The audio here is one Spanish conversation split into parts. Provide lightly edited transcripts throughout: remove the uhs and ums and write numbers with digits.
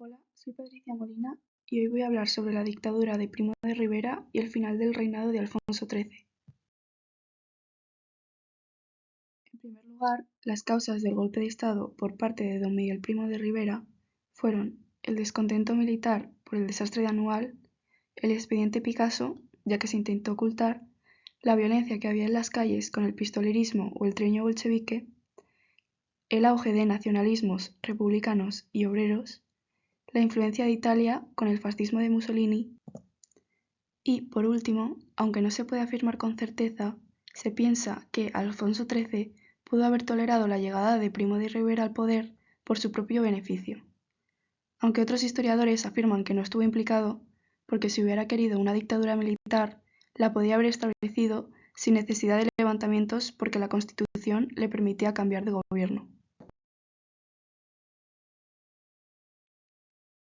Hola, soy Patricia Molina y hoy voy a hablar sobre la dictadura de Primo de Rivera y el final del reinado de Alfonso XIII. En primer lugar, las causas del golpe de Estado por parte de don Miguel Primo de Rivera fueron el descontento militar por el desastre de Anual, el expediente Picasso, ya que se intentó ocultar, la violencia que había en las calles con el pistolerismo o el treño bolchevique, el auge de nacionalismos republicanos y obreros, la influencia de Italia con el fascismo de Mussolini y, por último, aunque no se puede afirmar con certeza, se piensa que Alfonso XIII pudo haber tolerado la llegada de Primo de Rivera al poder por su propio beneficio, aunque otros historiadores afirman que no estuvo implicado porque si hubiera querido una dictadura militar la podía haber establecido sin necesidad de levantamientos porque la Constitución le permitía cambiar de gobierno.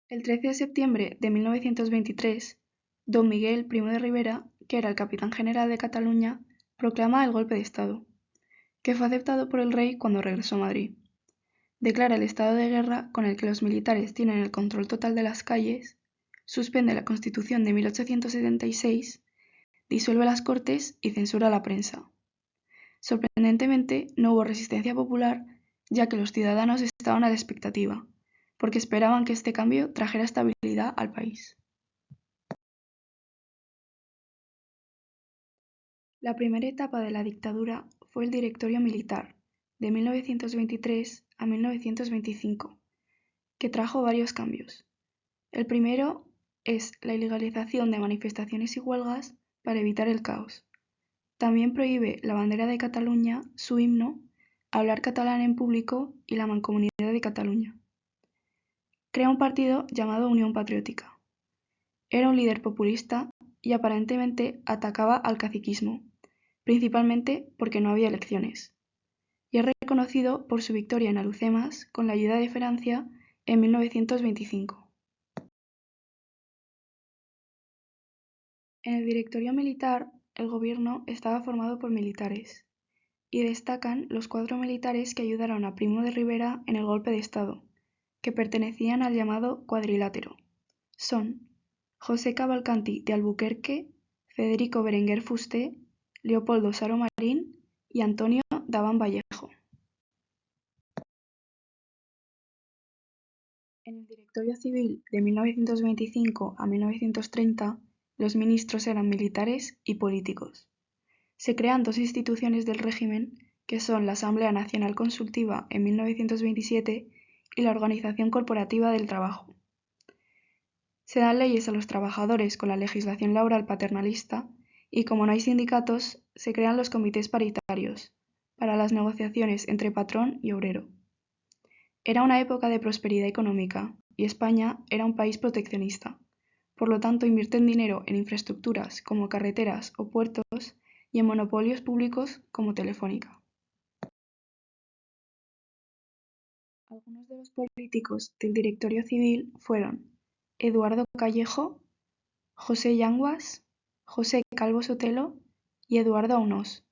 El 13 de septiembre de 1923, don Miguel Primo de Rivera, que era el capitán general de Cataluña, proclama el golpe de Estado, que fue aceptado por el rey cuando regresó a Madrid. Declara el estado de guerra con el que los militares tienen el control total de las calles, suspende la Constitución de 1876, disuelve las Cortes y censura la prensa. Sorprendentemente, no hubo resistencia popular, ya que los ciudadanos estaban a la expectativa, porque esperaban que este cambio trajera estabilidad al país. La primera etapa de la dictadura fue el Directorio Militar, de 1923 a 1925, que trajo varios cambios. El primero es la ilegalización de manifestaciones y huelgas para evitar el caos. También prohíbe la bandera de Cataluña, su himno, hablar catalán en público y la Mancomunidad de Cataluña. Crea un partido llamado Unión Patriótica. Era un líder populista y aparentemente atacaba al caciquismo, principalmente porque no había elecciones, y es reconocido por su victoria en Alhucemas con la ayuda de Francia en 1925. En el Directorio Militar, el gobierno estaba formado por militares, y destacan los 4 militares que ayudaron a Primo de Rivera en el golpe de Estado, que pertenecían al llamado Cuadrilátero. Son José Cavalcanti de Albuquerque, Federico Berenguer Fusté, Leopoldo Saro Marín y Antonio Daván Vallejo. En el Directorio Civil de 1925 a 1930, los ministros eran militares y políticos. Se crean 2 instituciones del régimen, que son la Asamblea Nacional Consultiva en 1927 y la Organización Corporativa del Trabajo. Se dan leyes a los trabajadores con la legislación laboral paternalista y, como no hay sindicatos, se crean los comités paritarios para las negociaciones entre patrón y obrero. Era una época de prosperidad económica y España era un país proteccionista. Por lo tanto, invierten dinero en infraestructuras como carreteras o puertos y en monopolios públicos como Telefónica. Algunos de los políticos del Directorio Civil fueron Eduardo Callejo, José Yanguas, José Calvo Sotelo y Eduardo Aunós.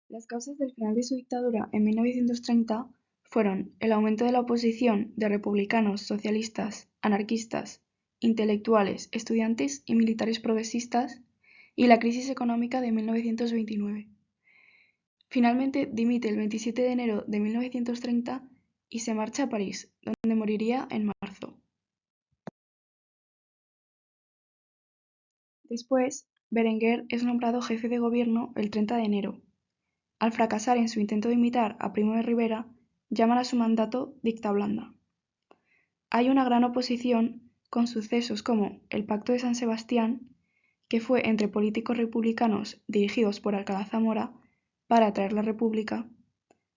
Las causas del final de su dictadura en 1930 fueron el aumento de la oposición de republicanos, socialistas, anarquistas, intelectuales, estudiantes y militares progresistas y la crisis económica de 1929. Finalmente dimite el 27 de enero de 1930 y se marcha a París, donde moriría en marzo. Después, Berenguer es nombrado jefe de gobierno el 30 de enero. Al fracasar en su intento de imitar a Primo de Rivera, llaman a su mandato dicta blanda. Hay una gran oposición con sucesos como el Pacto de San Sebastián, que fue entre políticos republicanos dirigidos por Alcalá Zamora para traer la república,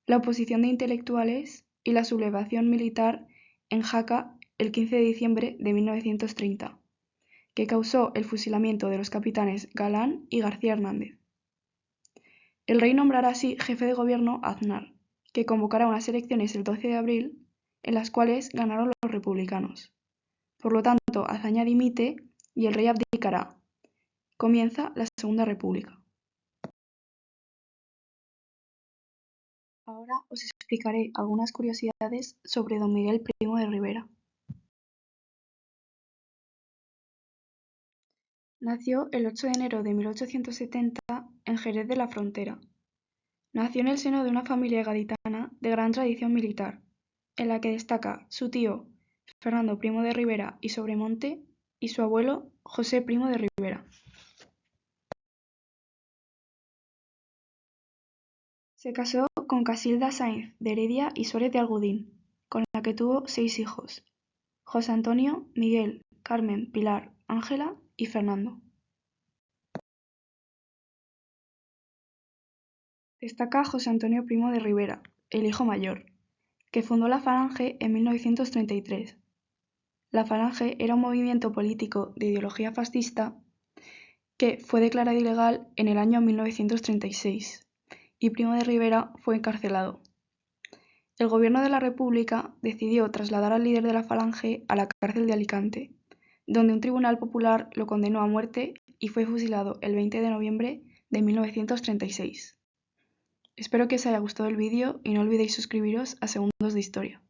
la oposición de intelectuales y la sublevación militar en Jaca el 15 de diciembre de 1930, que causó el fusilamiento de los capitanes Galán y García Hernández. El rey nombrará así jefe de gobierno a Aznar, que convocará unas elecciones el 12 de abril, en las cuales ganaron los republicanos. Por lo tanto, Azaña dimite y el rey abdicará. Comienza la Segunda República. Ahora os explicaré algunas curiosidades sobre don Miguel Primo de Rivera. Nació el 8 de enero de 1870 en Jerez de la Frontera. Nació en el seno de una familia gaditana de gran tradición militar, en la que destaca su tío Fernando Primo de Rivera y Sobremonte y su abuelo José Primo de Rivera. Se casó con Casilda Sáenz de Heredia y Suárez de Algodín, con la que tuvo 6 hijos: José Antonio, Miguel, Carmen, Pilar, Ángela y Fernando. Destaca José Antonio Primo de Rivera, el hijo mayor, que fundó la Falange en 1933. La Falange era un movimiento político de ideología fascista que fue declarado ilegal en el año 1936 y Primo de Rivera fue encarcelado. El gobierno de la República decidió trasladar al líder de la Falange a la cárcel de Alicante, donde un tribunal popular lo condenó a muerte y fue fusilado el 20 de noviembre de 1936. Espero que os haya gustado el vídeo y no olvidéis suscribiros a Segundos de Historia.